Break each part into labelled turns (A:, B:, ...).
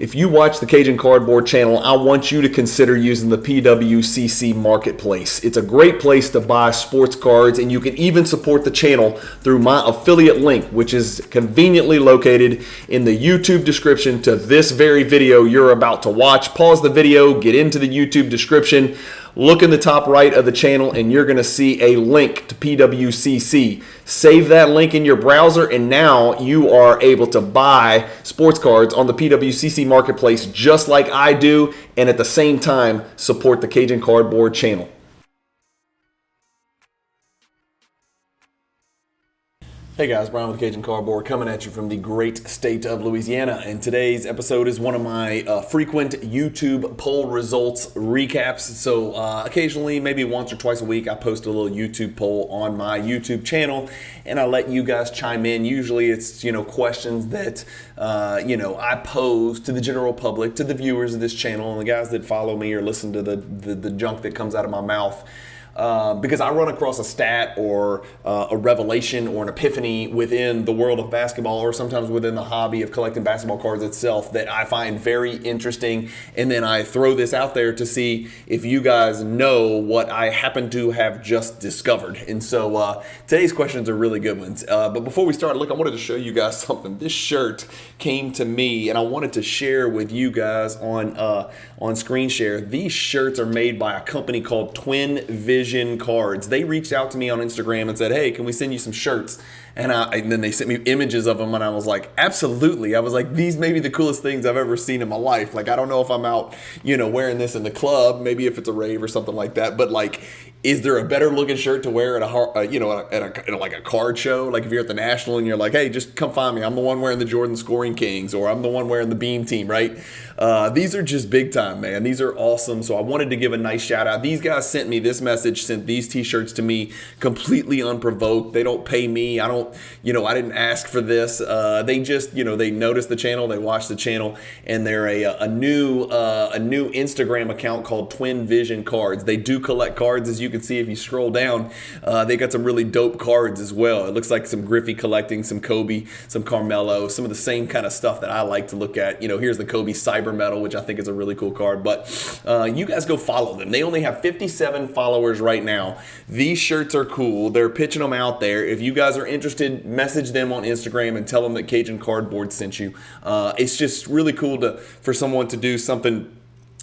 A: If you watch the Cajun Cardboard channel, I want you to consider using the PWCC Marketplace. It's a great place to buy sports cards, and you can even support the channel through my affiliate link, which is conveniently located in the YouTube description to this very video you're about to watch. Pause the video, get into the YouTube description, look in the top right of the channel, and you're going to see a link to PWCC. Save that link in your browser, and now you are able to buy sports cards on the PWCC Marketplace just like I do, and at the same time support the Cajun Cardboard channel. Hey guys, Brian with Cajun Cardboard coming at you from the great state of Louisiana, and today's episode is one of my frequent YouTube poll results recaps. So occasionally, maybe once or twice a week, I post a little YouTube poll on my YouTube channel, and I let you guys chime in. Usually it's, questions that, I pose to the general public, to the viewers of this channel, and the guys that follow me or listen to the junk that comes out of my mouth. Because I run across a stat or a revelation or an epiphany within the world of basketball, or sometimes within the hobby of collecting basketball cards itself, that I find very interesting, and then I throw this out there to see if you guys know what I happen to have just discovered. And so today's questions are really good ones. But before we start, look, I wanted to show you guys something. This shirt came to me, and I wanted to share with you guys on screen share. These shirts are made by a company called Twin Vision Cards. They reached out to me on Instagram and said, hey, can we send you some shirts? And then they sent me images of them, and I was like, absolutely. I was like, these may be the coolest things I've ever seen in my life. Like, I don't know if I'm out, wearing this in the club, maybe if it's a rave or something like that. But like, is there a better looking shirt to wear at a card show? Like if you're at the National and you're like, hey, just come find me. I'm the one wearing the Jordan Scoring Kings, or I'm the one wearing the Beam Team, right? These are just big time, man. These are awesome. So I wanted to give a nice shout out. These guys sent me this message, sent these t-shirts to me completely unprovoked. They don't pay me. I didn't ask for this. They just, they noticed the channel, they watched the channel, and they're a new Instagram account called Twin Vision Cards. They do collect cards, as you can see if you scroll down. They got some really dope cards as well. It looks like some Griffey collecting, some Kobe, some Carmelo, some of the same kind of stuff that I like to look at. Here's the Kobe Cyber Metal, which I think is a really cool card. But you guys go follow them. They only have 57 followers right now. These shirts are cool. They're pitching them out there. If you guys are interested, message them on Instagram and tell them that Cajun Cardboard sent you. It's just really cool for someone to do something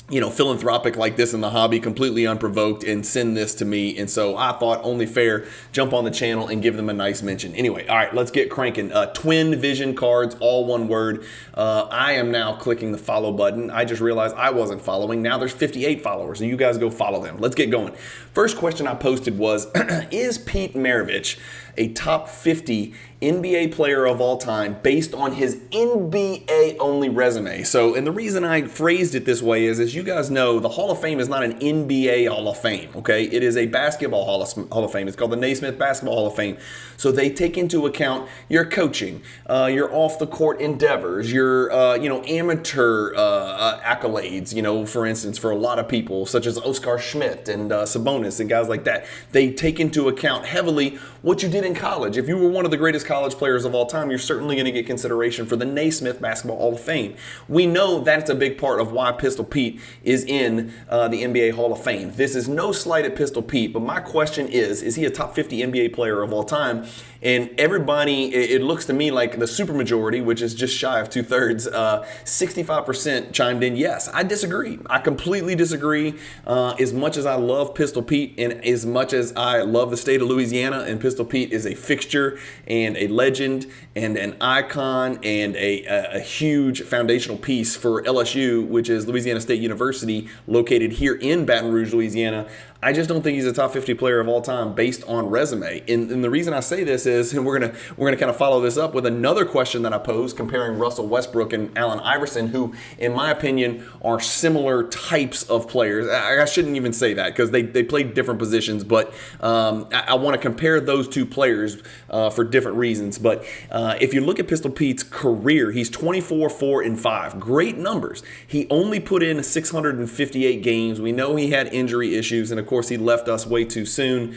A: philanthropic like this in the hobby, completely unprovoked, and send this to me. And so I thought only fair, jump on the channel and give them a nice mention. Anyway, all right, let's get cranking. Twin Vision Cards, all one word. I am now clicking the follow button. I just realized I wasn't following. Now there's 58 followers, so you guys go follow them. Let's get going. First question I posted was, is Pete Maravich a top 50 NBA player of all time based on his NBA only resume? So, and the reason I phrased it this way is, as you guys know, the Hall of Fame is not an NBA Hall of Fame, okay? It is a basketball Hall of Fame. It's called the Naismith Basketball Hall of Fame. So they take into account your coaching, your off the court endeavors, your amateur accolades, for instance, for a lot of people, such as Oscar Schmidt and Sabonis and guys like that. They take into account heavily what you did in college. If you were one of the greatest college players of all time, you're certainly going to get consideration for the Naismith Basketball Hall of Fame. We know that's a big part of why Pistol Pete is in the NBA Hall of Fame. This is no slight at Pistol Pete, but my question is he a top 50 NBA player of all time? And everybody, it looks to me like the supermajority, which is just shy of 2/3, 65% chimed in yes. I disagree. I completely disagree. As much as I love Pistol Pete, and as much as I love the state of Louisiana, and Pistol Pete is a fixture and a legend and an icon and a huge foundational piece for LSU, which is Louisiana State University, located here in Baton Rouge, Louisiana, I just don't think he's a top 50 player of all time based on resume. And the reason I say this is, and we're gonna kind of follow this up with another question that I posed comparing Russell Westbrook and Allen Iverson, who, in my opinion, are similar types of players. I shouldn't even say that because they play different positions, but I want to compare those two players for different reasons. But if you look at Pistol Pete's career, he's 24, 4, and 5. Great numbers. He only put in 658 games. We know he had injury issues, and of course, he left us way too soon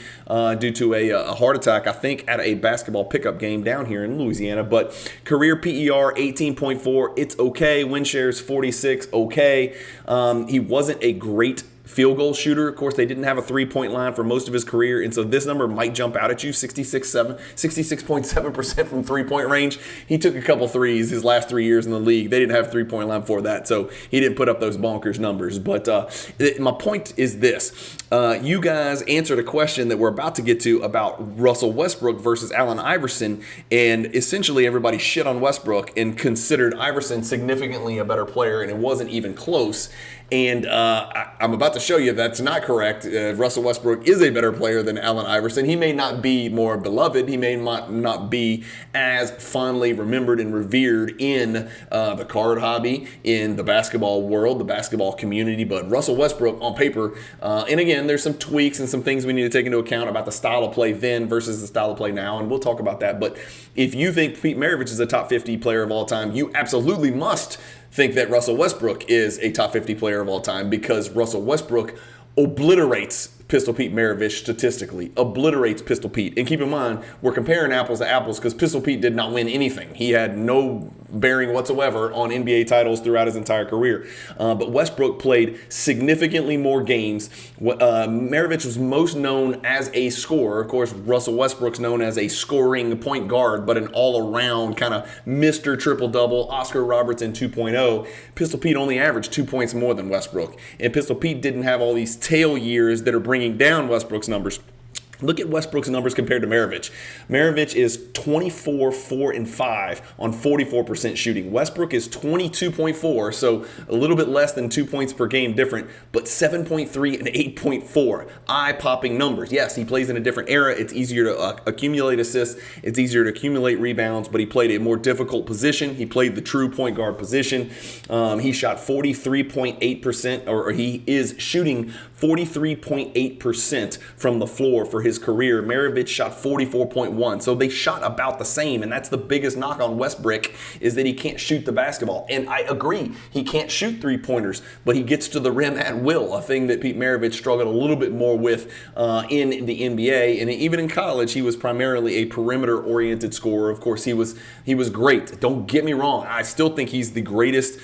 A: due to a heart attack, I think, at a basketball pickup game down here in Louisiana. But career PER 18.4, it's okay. Win shares 46, okay. He wasn't a great field goal shooter. Of course, they didn't have a three-point line for most of his career, and so this number might jump out at you, 66.7% from three-point range. He took a couple threes his last 3 years in the league. They didn't have a three-point line for that, so he didn't put up those bonkers numbers. But my point is this. You guys answered a question that we're about to get to about Russell Westbrook versus Allen Iverson, and essentially everybody shit on Westbrook and considered Iverson significantly a better player, and it wasn't even close. And I'm about to show you that's not correct. Russell Westbrook is a better player than Allen Iverson. He may not be more beloved. He may not be as fondly remembered and revered in the card hobby, in the basketball world, the basketball community. But Russell Westbrook on paper, and again, there's some tweaks and some things we need to take into account about the style of play then versus the style of play now, and we'll talk about that. But if you think Pete Maravich is a top 50 player of all time, you absolutely must think that Russell Westbrook is a top 50 player of all time, because Russell Westbrook obliterates Pistol Pete Maravich statistically, obliterates Pistol Pete. And keep in mind, we're comparing apples to apples because Pistol Pete did not win anything. He had no bearing whatsoever on NBA titles throughout his entire career. But Westbrook played significantly more games. Maravich was most known as a scorer. Of course, Russell Westbrook's known as a scoring point guard, but an all-around kind of Mr. Triple-Double, Oscar Robertson 2.0. Pistol Pete only averaged 2 points more than Westbrook. And Pistol Pete didn't have all these tail years that are bringing down Westbrook's numbers. Look at Westbrook's numbers compared to Maravich. Maravich is 24, 4, and 5 on 44% shooting. Westbrook is 22.4, so a little bit less than 2 points per game different, but 7.3 and 8.4. Eye-popping numbers. Yes, he plays in a different era. It's easier to accumulate assists. It's easier to accumulate rebounds, but he played a more difficult position. He played the true point guard position. He shot 43.8%, or he is shooting 43.8% from the floor for his career. Maravich shot 44.1, so they shot about the same, and that's the biggest knock on Westbrook, is that he can't shoot the basketball. And I agree, he can't shoot three-pointers, but he gets to the rim at will, a thing that Pete Maravich struggled a little bit more with in the NBA, and even in college, he was primarily a perimeter-oriented scorer. Of course, he was great. Don't get me wrong, I still think he's the greatest.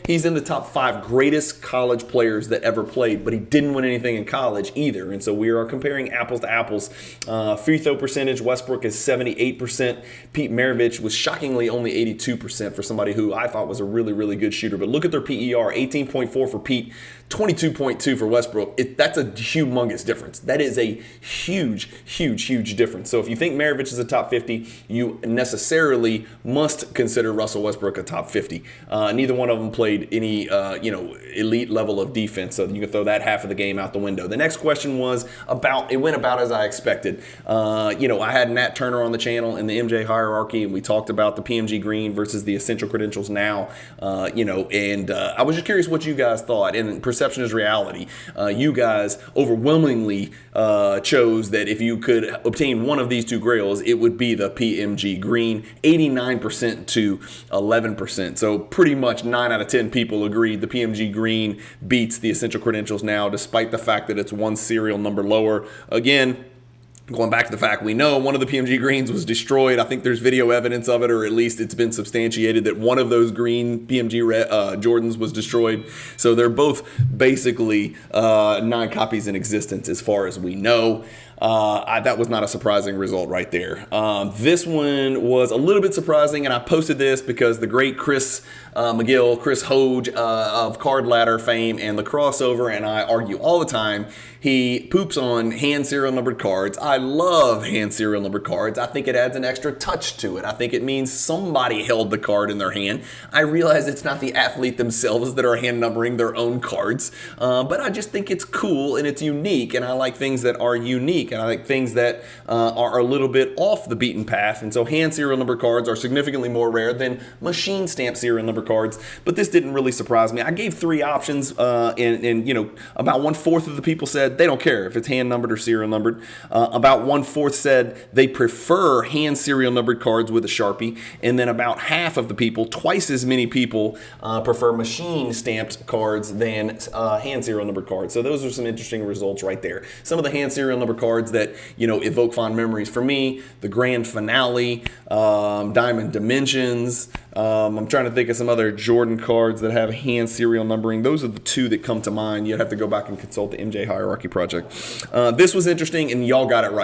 A: He's in the top 5 greatest college players that ever played, but he didn't win anything in college either. And so we are comparing apples to apples. Free throw percentage, Westbrook is 78%. Pete Maravich was shockingly only 82% for somebody who I thought was a really, really good shooter. But look at their PER, 18.4 for Pete, 22.2 for Westbrook. That's a humongous difference. That is a huge, huge, huge difference. So if you think Maravich is a top 50, you necessarily must consider Russell Westbrook a top 50. Neither one of them played any elite level of defense, so you can throw that half of the game out the window. The next question was it went about as I expected. I had Nat Turner on the channel in the MJ hierarchy, and we talked about the PMG Green versus the Essential Credentials now, and I was just curious what you guys thought. And perception is reality. You guys overwhelmingly chose that if you could obtain one of these two grails, it would be the PMG Green, 89% to 11%. So pretty much 9 out of 10 people agreed the PMG Green beats the Essential Credentials now, despite the fact that it's one serial number lower. Again, going back to the fact we know one of the PMG Greens was destroyed. I think there's video evidence of it, or at least it's been substantiated that one of those green PMG Jordans was destroyed. So they're both basically 9 copies in existence as far as we know. That was not a surprising result right there. This one was a little bit surprising, and I posted this because the great Chris McGill, Chris Hoge of Card Ladder fame and the crossover, and I argue all the time, he poops on hand serial numbered cards. I love hand serial numbered cards. I think it adds an extra touch to it. I think it means somebody held the card in their hand. I realize it's not the athlete themselves that are hand numbering their own cards, but I just think it's cool and it's unique, and I like things that are unique, and I like things that are a little bit off the beaten path. And so hand serial number cards are significantly more rare than machine stamp serial number cards, but this didn't really surprise me. I gave 3 options, and about 1/4 of the people said they don't care if it's hand numbered or serial numbered. About About 1/4 said they prefer hand serial numbered cards with a Sharpie, and then about half of the people, twice as many people, prefer machine stamped cards than hand serial numbered cards. So those are some interesting results right there. Some of the hand serial number cards that evoke fond memories for me: the Grand Finale, Diamond Dimensions. I'm trying to think of some other Jordan cards that have hand serial numbering. Those are the two that come to mind. You'd have to go back and consult the MJ Hierarchy Project. This was interesting, and y'all got it right.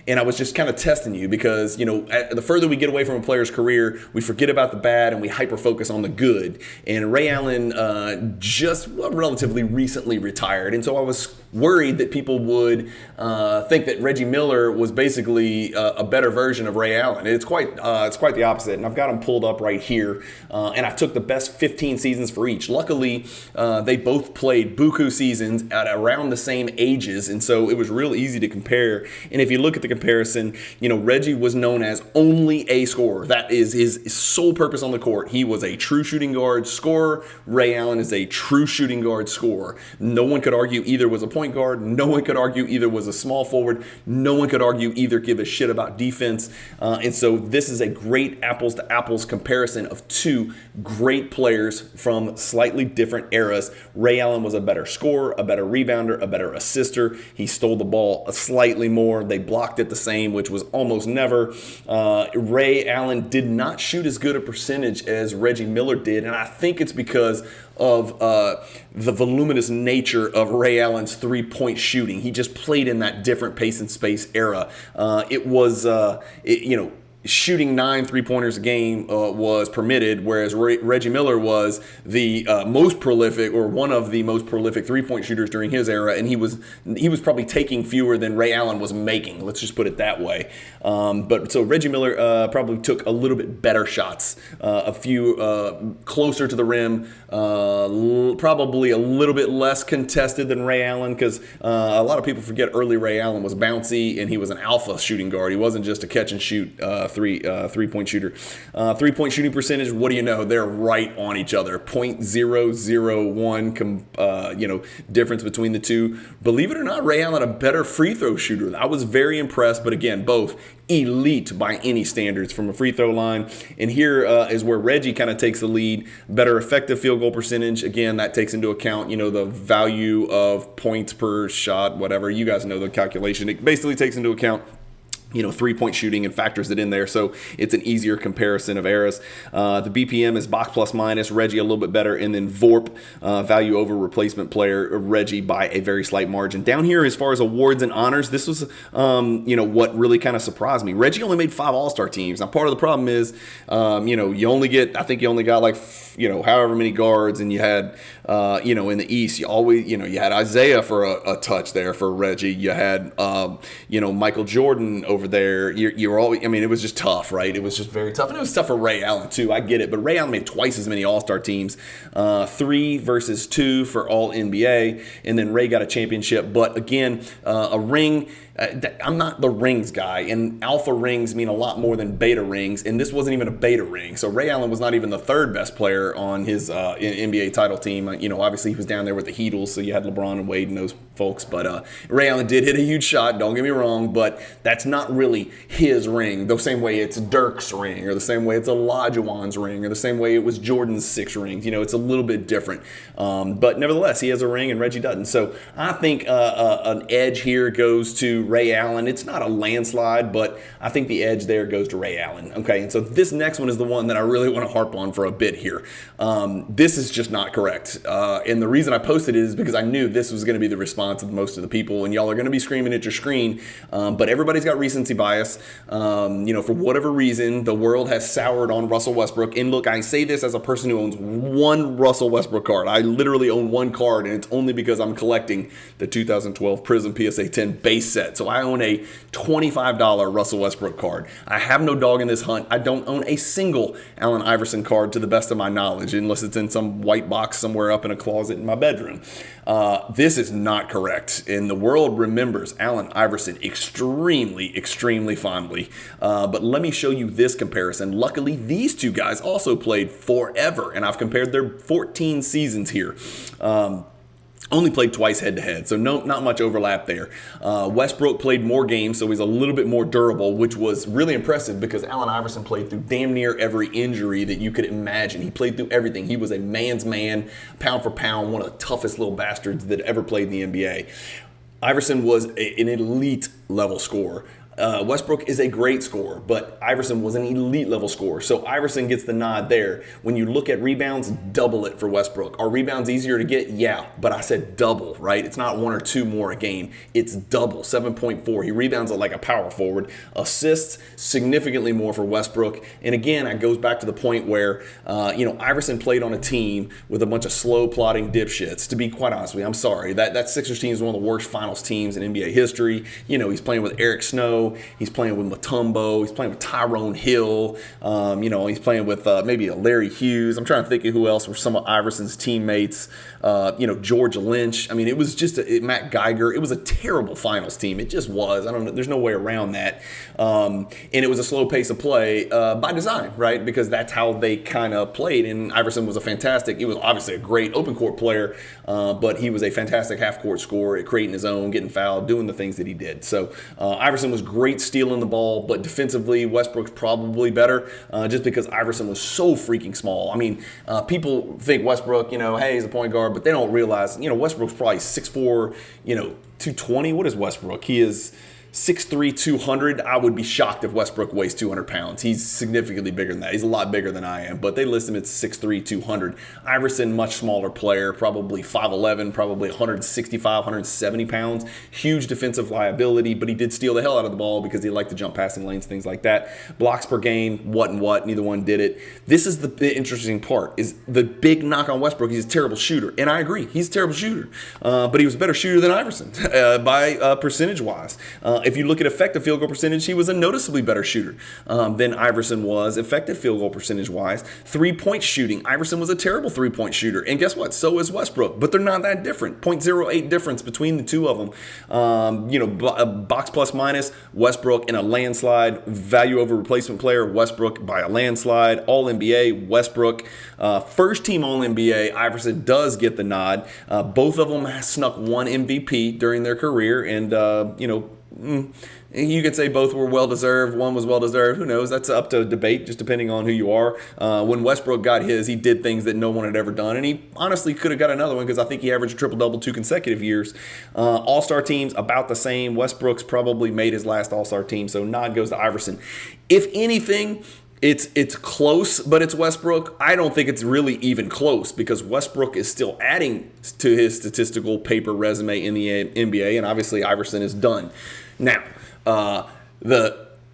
A: And I was just kind of testing you because, the further we get away from a player's career, we forget about the bad and we hyper-focus on the good. And Ray Allen just relatively recently retired. And so I was worried that people would think that Reggie Miller was basically a better version of Ray Allen. It's quite the opposite, and I've got them pulled up right here, and I took the best 15 seasons for each. Luckily, they both played buku seasons at around the same ages, and so it was real easy to compare. And if you look at the comparison, Reggie was known as only a scorer. That is his sole purpose on the court. He was a true shooting guard scorer. Ray Allen is a true shooting guard scorer. No one could argue either was a point guard. No one could argue either was a small forward. No one could argue either give a shit about defense. And so this is a great apples to apples comparison of two great players from slightly different eras. Ray Allen was a better scorer, a better rebounder, a better assister. He stole the ball slightly more. They blocked it the same, which was almost never. Ray Allen did not shoot as good a percentage as Reggie Miller did, and I think it's because of the voluminous nature of Ray Allen's three-point shooting. He just played in that different pace and space era. Shooting 9 3-pointers a game was permitted, whereas Reggie Miller was the most prolific, or one of the most prolific three-point shooters during his era, and he was probably taking fewer than Ray Allen was making. Let's just put it that way. But so Reggie Miller probably took a little bit better shots, a few closer to the rim, probably a little bit less contested than Ray Allen, because a lot of people forget early Ray Allen was bouncy and he was an alpha shooting guard. He wasn't just a catch and shoot three-point shooter. Three-point shooting percentage, what do you know? They're right on each other. 0.001 difference between the two. Believe it or not, Ray Allen a better free throw shooter. I was very impressed, but again, both elite by any standards from a free throw line. And here is where Reggie kind of takes the lead. Better effective field goal percentage. Again, that takes into account, the value of points per shot, whatever. You guys know the calculation. It basically takes into account three-point shooting and factors it in there. So it's an easier comparison of eras. The BPM is box plus minus, Reggie a little bit better, and then VORP, value over replacement player, Reggie by a very slight margin. Down here, as far as awards and honors, this was, what really kind of surprised me. Reggie only made 5 All-Star teams. Now, part of the problem is, you only got like, however many guards, and you had, in the East, you always, you had Isaiah for a touch there for Reggie. You had, Michael Jordan over there. You're all, it was just tough, right? It was just very tough. And it was tough for Ray Allen too. I get it. But Ray Allen made twice as many All-Star teams, 3 versus 2 for all NBA. And then Ray got a championship. But again, a ring. I'm not the rings guy, and alpha rings mean a lot more than beta rings, and this wasn't even a beta ring. So Ray Allen was not even the third best player on his NBA title team. Obviously he was down there with the Heatles, so you had LeBron and Wade and those folks. But Ray Allen did hit a huge shot, don't get me wrong, but that's not really his ring. The same way it's Dirk's ring, or the same way it's Olajuwon's ring, or the same way it was Jordan's 6 rings. It's a little bit different. But nevertheless, he has a ring and Reggie doesn't. So I think an edge here goes to Ray Allen. It's not a landslide, but I think the edge there goes to Ray Allen. Okay, and so this next one is the one that I really want to harp on for a bit here. This is just not correct. And the reason I posted it is because I knew this was going to be the response of most of the people, and y'all are going to be screaming at your screen. But everybody's got recency bias. For whatever reason, the world has soured on Russell Westbrook. And look, I say this as a person who owns one Russell Westbrook card. I literally own one card, and it's only because I'm collecting the 2012 Prism PSA 10 base set. So I own a $25 Russell Westbrook card. I have no dog in this hunt. I don't own a single Allen Iverson card to the best of my knowledge, unless it's in some white box somewhere up in a closet in my bedroom. This is not correct. And the world remembers Allen Iverson extremely, extremely fondly. But let me show you this comparison. Luckily, these two guys also played forever, and I've compared their 14 seasons here. Only played twice head-to-head, so not much overlap there. Westbrook played more games, so he's a little bit more durable, which was really impressive because Allen Iverson played through damn near every injury that you could imagine. He played through everything. He was a man's man, pound for pound, one of the toughest little bastards that ever played in the NBA. Iverson was an elite level scorer. Westbrook is a great scorer, but Iverson was an elite level scorer. So Iverson gets the nod there. When you look at rebounds, double it for Westbrook. Are rebounds easier to get? Yeah, but I said double, right? It's not one or two more a game. It's double, 7.4. He rebounds like a power forward. Assists, significantly more for Westbrook. And again, it goes back to the point where, Iverson played on a team with a bunch of slow plotting dipshits. To be quite honest with you, I'm sorry. That Sixers team is one of the worst finals teams in NBA history. He's playing with Eric Snow. He's playing with Mutombo. He's playing with Tyrone Hill. He's playing with maybe a Larry Hughes. I'm trying to think of who else were some of Iverson's teammates. George Lynch. I mean, it was just Matt Geiger. It was a terrible finals team. It just was. I don't know. There's no way around that. And it was a slow pace of play by design, right? Because that's how they kind of played. And Iverson was he was obviously a great open court player, but he was a fantastic half court scorer at creating his own, getting fouled, doing the things that he did. So Iverson was great stealing the ball, but defensively, Westbrook's probably better just because Iverson was so freaking small. I mean, people think Westbrook, hey, he's a point guard, but they don't realize, Westbrook's probably 6'4", 220. What is Westbrook? He is 6'3", 200. I would be shocked if Westbrook weighs 200 pounds. He's significantly bigger than that. He's a lot bigger than I am, but they list him at 6'3", 200. Iverson, much smaller player, probably 5'11", probably 165, 170 pounds. Huge defensive liability, but he did steal the hell out of the ball because he liked to jump passing lanes, things like that. Blocks per game, what, neither one did it. This is the interesting part, is the big knock on Westbrook. He's a terrible shooter, and I agree. He's a terrible shooter, but he was a better shooter than Iverson by percentage-wise. If you look at effective field goal percentage, he was a noticeably better shooter than Iverson was effective field goal percentage-wise. Three-point shooting, Iverson was a terrible three-point shooter. And guess what? So is Westbrook. But they're not that different. 0.08 difference between the two of them. Box plus minus, Westbrook in a landslide. Value over replacement player, Westbrook by a landslide. All-NBA, Westbrook. First-team All-NBA, Iverson does get the nod. Both of them snuck one MVP during their career. And, you could say both were well-deserved. One was well-deserved. Who knows? That's up to debate, just depending on who you are. When Westbrook got his, he did things that no one had ever done. And he honestly could have got another one because I think he averaged triple-double 2 consecutive years. All-star teams, about the same. Westbrook's probably made his last all-star team, so nod goes to Iverson. If anything, it's close, but it's Westbrook. I don't think it's really even close because Westbrook is still adding to his statistical paper resume in the NBA, and obviously Iverson is done. Now,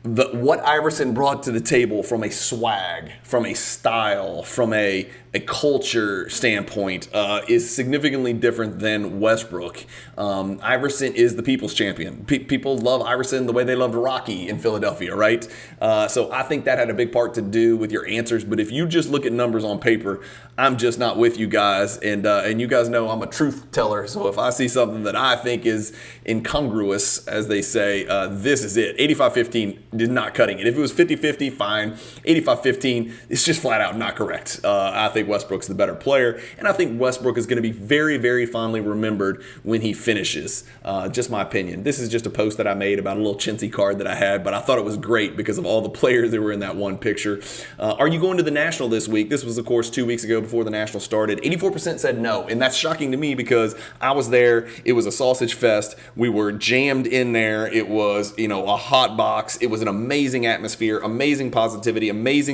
A: what Iverson brought to the table from a swag, from a style, from a culture standpoint is significantly different than Westbrook. Iverson is the people's champion. People love Iverson the way they loved Rocky in Philadelphia, right? So I think that had a big part to do with your answers. But if you just look at numbers on paper, I'm just not with you guys. And you guys know I'm a truth teller. So if I see something that I think is incongruous, as they say, this is it. 85-15 is not cutting it. If it was 50-50, fine. 85-15, it's just flat out not correct. I think Westbrook's the better player, and I think Westbrook is going to be very, very fondly remembered when he finishes. Just my opinion. This is just a post that I made about a little chintzy card that I had, but I thought it was great because of all the players that were in that one picture. Are you going to the National this week? This was, of course, 2 weeks ago before the National started. 84% said no, and that's shocking to me because I was there. It was a sausage fest. We were jammed in there. It was, a hot box. It was an amazing atmosphere, amazing positivity,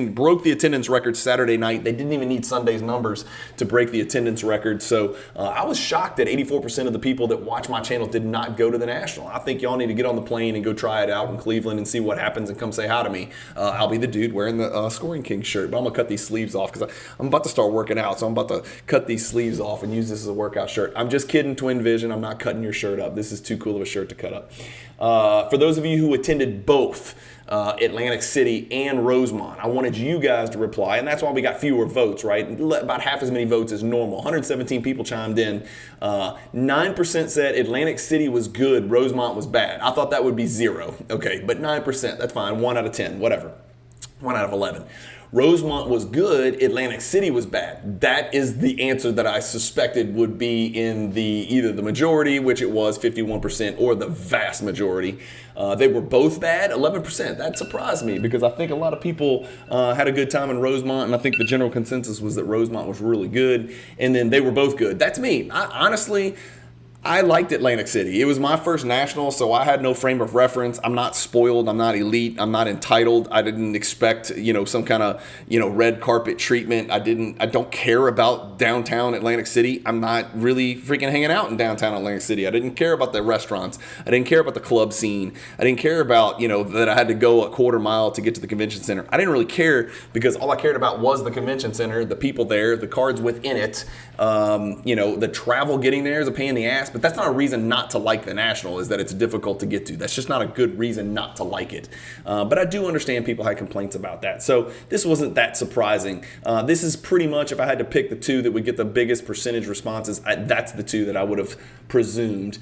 A: broke the attendance record Saturday night. They didn't even need Sunday's numbers to break the attendance record. So I was shocked that 84% of the people that watch my channel did not go to the National. I think y'all need to get on the plane and go try it out in Cleveland and see what happens and come say hi to me. I'll be the dude wearing the Scoring King shirt, but I'm going to cut these sleeves off because I'm about to start working out. So I'm about to cut these sleeves off and use this as a workout shirt. I'm just kidding, Twin Vision. I'm not cutting your shirt up. This is too cool of a shirt to cut up. For those of you who attended both Atlantic City and Rosemont, I wanted you guys to reply, and that's why we got fewer votes, right? About half as many votes as normal. 117 people chimed in. 9% said Atlantic City was good, Rosemont was bad. I thought that would be 0. Okay, but 9%, that's fine. 1 out of 10, whatever. 1 out of 11. Rosemont was good, Atlantic City was bad. That is the answer that I suspected would be in either the majority, which it was 51%, or the vast majority. They were both bad, 11%. That surprised me because I think a lot of people had a good time in Rosemont, and I think the general consensus was that Rosemont was really good, and then they were both good. That's me. Honestly, I liked Atlantic City. It was my first national, so I had no frame of reference. I'm not spoiled. I'm not elite. I'm not entitled. I didn't expect, some kind of, red carpet treatment. I don't care about downtown Atlantic City. I'm not really freaking hanging out in downtown Atlantic City. I didn't care about the restaurants. I didn't care about the club scene. I didn't care about, that I had to go a quarter mile to get to the convention center. I didn't really care because all I cared about was the convention center, the people there, the cards within it. The travel getting there is a pain in the ass. But that's not a reason not to like the National, is that it's difficult to get to. That's just not a good reason not to like it. But I do understand people had complaints about that. So this wasn't that surprising. This is pretty much, if I had to pick the two that would get the biggest percentage responses, that's the two that I would have presumed.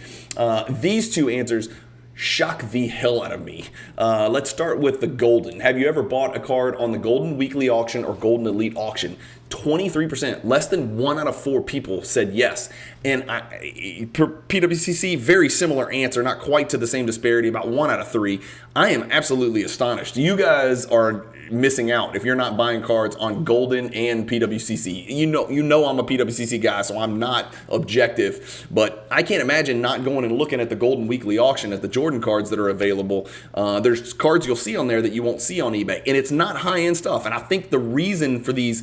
A: These two answers shock the hell out of me. Let's start with the Golden. Have you ever bought a card on the Golden Weekly Auction or Golden Elite Auction? 23%, less than 1 out of 4 people said yes. And PWCC, very similar answer, not quite to the same disparity, about 1 out of 3. I am absolutely astonished. You guys are missing out if you're not buying cards on Golden and PWCC. You know I'm a PWCC guy, so I'm not objective, but I can't imagine not going and looking at the Golden Weekly Auction at the Jordan cards that are available. There's cards you'll see on there that you won't see on eBay, and it's not high-end stuff. And I think the reason for these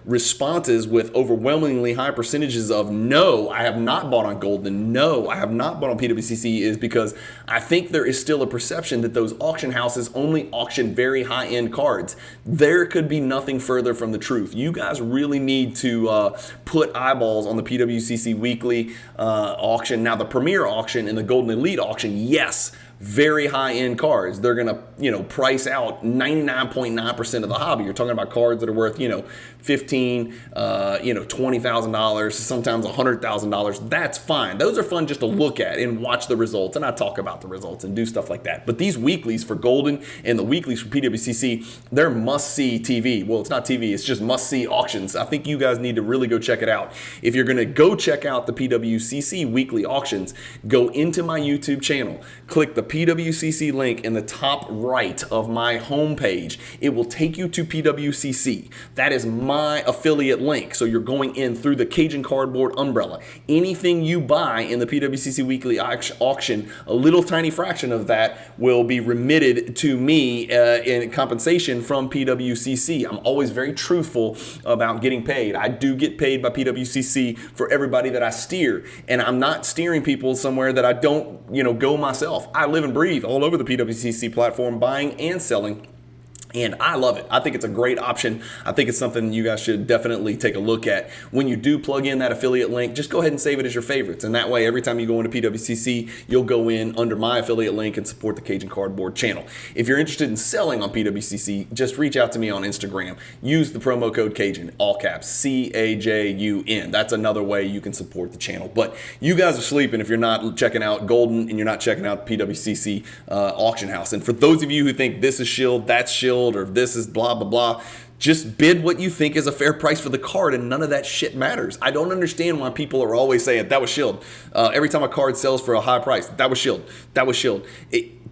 A: responses with overwhelmingly high percentages of no, I have not bought on Golden, no, I have not bought on PWCC, is because I think there is still a perception that those auction houses only auction very high-end cards. There could be nothing further from the truth. You guys really need to put eyeballs on the PWCC Weekly Auction. Now, the Premier Auction and the Golden Elite Auction, yes, very high-end cards. They're going to, price out 99.9% of the hobby. You're talking about cards that are worth, $15,000, $20,000, sometimes $100,000. That's fine. Those are fun just to look at and watch the results. And I talk about the results and do stuff like that. But these weeklies for Golden and the weeklies for PWCC, they're must-see TV. Well, it's not TV. It's just must-see auctions. I think you guys need to really go check it out. If you're going to go check out the PWCC Weekly Auctions, go into my YouTube channel, click the PWCC link in the top right of my homepage. It will take you to PWCC. That is my affiliate link. So you're going in through the Cajun Cardboard umbrella. Anything you buy in the PWCC Weekly Auction, a little tiny fraction of that will be remitted to me in compensation from PWCC. I'm always very truthful about getting paid. I do get paid by PWCC for everybody that I steer, and I'm not steering people somewhere that I don't, go myself. I live and breathe all over the PWCC platform, buying and selling. And I love it. I think it's a great option. I think it's something you guys should definitely take a look at. When you do plug in that affiliate link, just go ahead and save it as your favorites. And that way, every time you go into PWCC, you'll go in under my affiliate link and support the Cajun Cardboard channel. If you're interested in selling on PWCC, just reach out to me on Instagram. Use the promo code Cajun, all caps, CAJUN. That's another way you can support the channel. But you guys are sleeping if you're not checking out Golden and you're not checking out the PWCC auction house. And for those of you who think this is shield, that's shield, or this is blah, blah, blah, just bid what you think is a fair price for the card, and none of that shit matters. I don't understand why people are always saying, that was shield. Every time a card sells for a high price, that was shield. That was shield.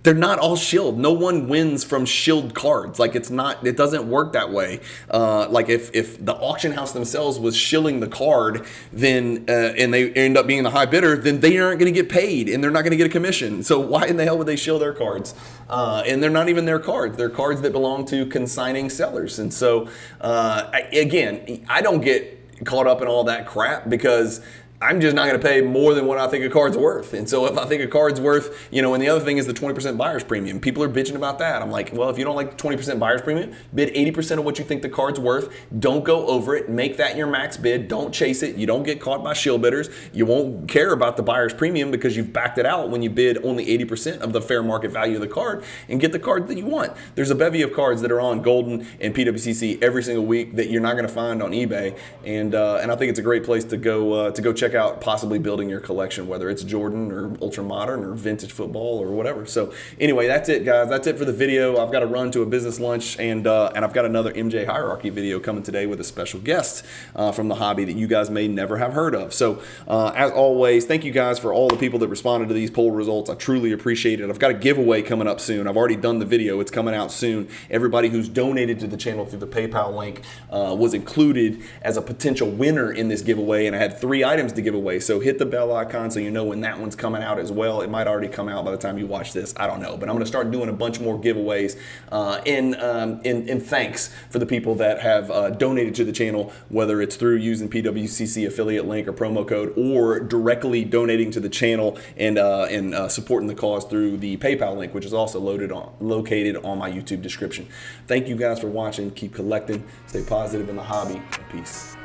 A: They're not all shield. No one wins from shield cards. Like, it doesn't work that way. Like if the auction house themselves was shilling the card, then and they end up being the high bidder, then they aren't going to get paid and they're not going to get a commission. So why in the hell would they shill their cards? And they're not even their cards. They're cards that belong to consigning sellers. And so I don't get caught up in all that crap because I'm just not going to pay more than what I think a card's worth. And so if I think a card's worth, and the other thing is the 20% buyer's premium. People are bitching about that. I'm like, well, if you don't like the 20% buyer's premium, bid 80% of what you think the card's worth. Don't go over it. Make that your max bid. Don't chase it. You don't get caught by shield bidders. You won't care about the buyer's premium because you've backed it out when you bid only 80% of the fair market value of the card and get the card that you want. There's a bevy of cards that are on Golden and PWCC every single week that you're not going to find on eBay. And I think it's a great place to go check check out possibly building your collection, whether it's Jordan or ultra modern or vintage football or whatever. So anyway, that's it, guys. That's it for the video. I've got to run to a business lunch, and I've got another MJ Hierarchy video coming today with a special guest from the hobby that you guys may never have heard of. So as always, thank you guys for all the people that responded to these poll results. I truly appreciate it. I've got a giveaway coming up soon. I've already done the video. It's coming out soon. Everybody who's donated to the channel through the PayPal link was included as a potential winner in this giveaway, and I had 3 items to give away. So hit the bell icon so you know when that one's coming out as well. It might already come out by the time you watch this. I don't know, but I'm going to start doing a bunch more giveaways in thanks for the people that have donated to the channel, whether it's through using PWCC affiliate link or promo code, or directly donating to the channel and supporting the cause through the PayPal link, which is also located on my YouTube description. Thank you guys for watching. Keep collecting. Stay positive in the hobby. Peace.